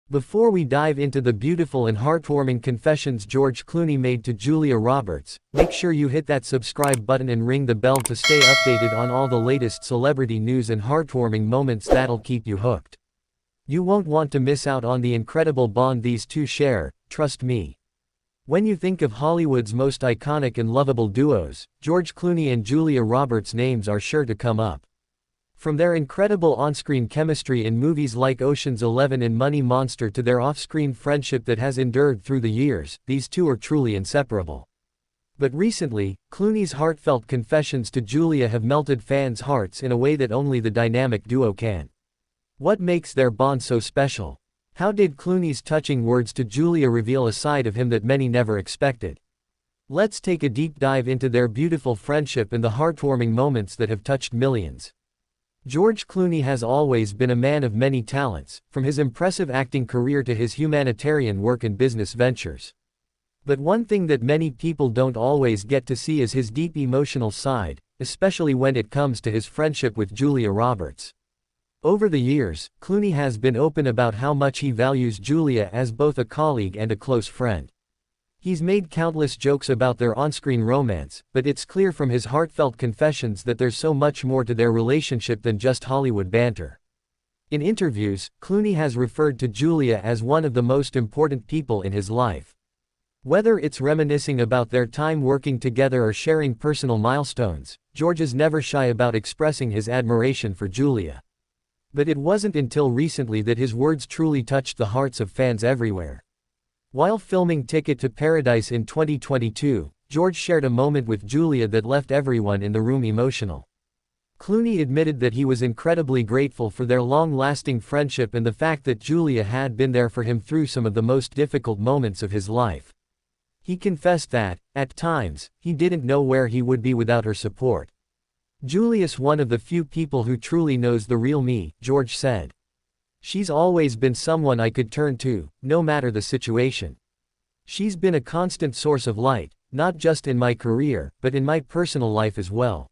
Before we dive into the beautiful and heartwarming confessions George Clooney made to Julia Roberts, make sure you hit that subscribe button and ring the bell to stay updated on all the latest celebrity news and heartwarming moments that'll keep you hooked. You won't want to miss out on the incredible bond these two share, trust me. When you think of Hollywood's most iconic and lovable duos, George Clooney and Julia Roberts' names are sure to come up. From their incredible on-screen chemistry in movies like Ocean's 11 and Money Monster to their off-screen friendship that has endured through the years, these two are truly inseparable. But recently, Clooney's heartfelt confessions to Julia have melted fans' hearts in a way that only the dynamic duo can. What makes their bond so special? How did Clooney's touching words to Julia reveal a side of him that many never expected? Let's take a deep dive into their beautiful friendship and the heartwarming moments that have touched millions. George Clooney has always been a man of many talents, from his impressive acting career to his humanitarian work and business ventures. But one thing that many people don't always get to see is his deep emotional side, especially when it comes to his friendship with Julia Roberts. Over the years, Clooney has been open about how much he values Julia as both a colleague and a close friend. He's made countless jokes about their on-screen romance, but it's clear from his heartfelt confessions that there's so much more to their relationship than just Hollywood banter. In interviews, Clooney has referred to Julia as one of the most important people in his life. Whether it's reminiscing about their time working together or sharing personal milestones, George is never shy about expressing his admiration for Julia. But it wasn't until recently that his words truly touched the hearts of fans everywhere. While filming Ticket to Paradise in 2022, George shared a moment with Julia that left everyone in the room emotional. Clooney admitted that he was incredibly grateful for their long-lasting friendship and the fact that Julia had been there for him through some of the most difficult moments of his life. He confessed that, at times, he didn't know where he would be without her support. "Julia's one of the few people who truly knows the real me," George said. "She's always been someone I could turn to, no matter the situation. She's been a constant source of light, not just in my career, but in my personal life as well.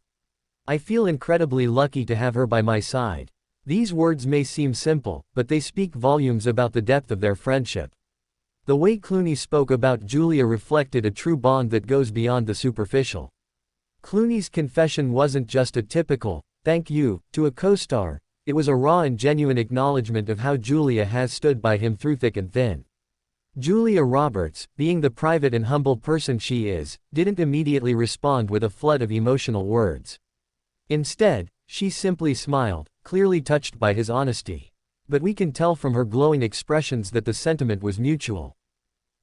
I feel incredibly lucky to have her by my side." These words may seem simple, but they speak volumes about the depth of their friendship. The way Clooney spoke about Julia reflected a true bond that goes beyond the superficial. Clooney's confession wasn't just a typical, "thank you," to a co-star. It was a raw and genuine acknowledgement of how Julia has stood by him through thick and thin. Julia Roberts, being the private and humble person she is, didn't immediately respond with a flood of emotional words. Instead, she simply smiled, clearly touched by his honesty. But we can tell from her glowing expressions that the sentiment was mutual.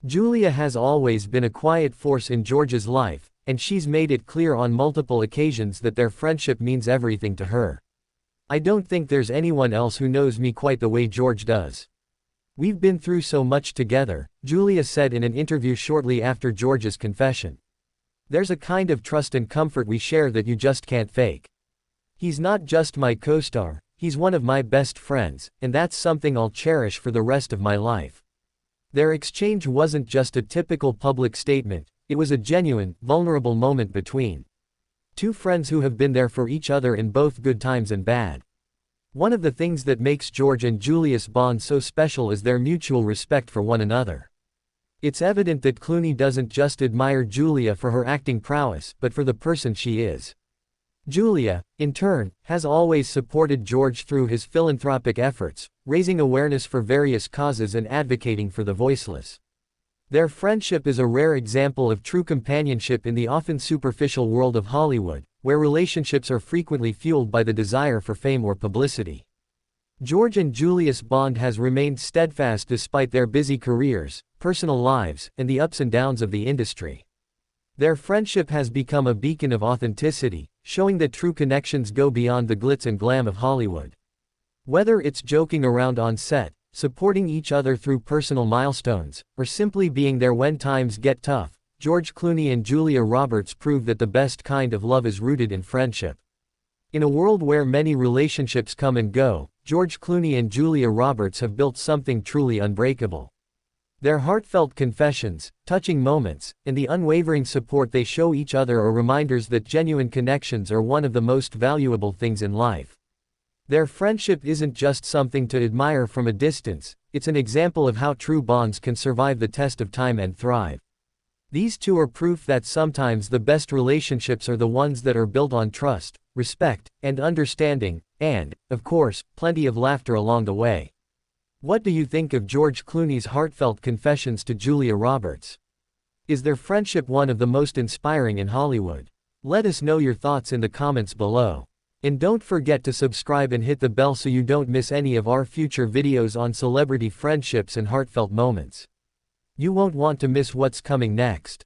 Julia has always been a quiet force in George's life, and she's made it clear on multiple occasions that their friendship means everything to her. "I don't think there's anyone else who knows me quite the way George does. We've been through so much together," Julia said in an interview shortly after George's confession. "There's a kind of trust and comfort we share that you just can't fake. He's not just my co-star, he's one of my best friends, and that's something I'll cherish for the rest of my life." Their exchange wasn't just a typical public statement, it was a genuine, vulnerable moment between two friends who have been there for each other in both good times and bad. One of the things that makes George and Julia's bond so special is their mutual respect for one another. It's evident that Clooney doesn't just admire Julia for her acting prowess, but for the person she is. Julia, in turn, has always supported George through his philanthropic efforts, raising awareness for various causes and advocating for the voiceless. Their friendship is a rare example of true companionship in the often superficial world of Hollywood, where relationships are frequently fueled by the desire for fame or publicity. George and Julia's bond has remained steadfast despite their busy careers, personal lives, and the ups and downs of the industry. Their friendship has become a beacon of authenticity, showing that true connections go beyond the glitz and glam of Hollywood. Whether it's joking around on set, supporting each other through personal milestones, or simply being there when times get tough, George Clooney and Julia Roberts prove that the best kind of love is rooted in friendship. In a world where many relationships come and go, George Clooney and Julia Roberts have built something truly unbreakable. Their heartfelt confessions, touching moments, and the unwavering support they show each other are reminders that genuine connections are one of the most valuable things in life. Their friendship isn't just something to admire from a distance, It's an example of how true bonds can survive the test of time and thrive. These two are proof that sometimes the best relationships are the ones that are built on trust, respect, and understanding, and, of course, plenty of laughter along the way. What do you think of George Clooney's heartfelt confessions to Julia Roberts? Is their friendship one of the most inspiring in Hollywood? Let us know your thoughts in the comments below. And don't forget to subscribe and hit the bell so you don't miss any of our future videos on celebrity friendships and heartfelt moments. You won't want to miss what's coming next.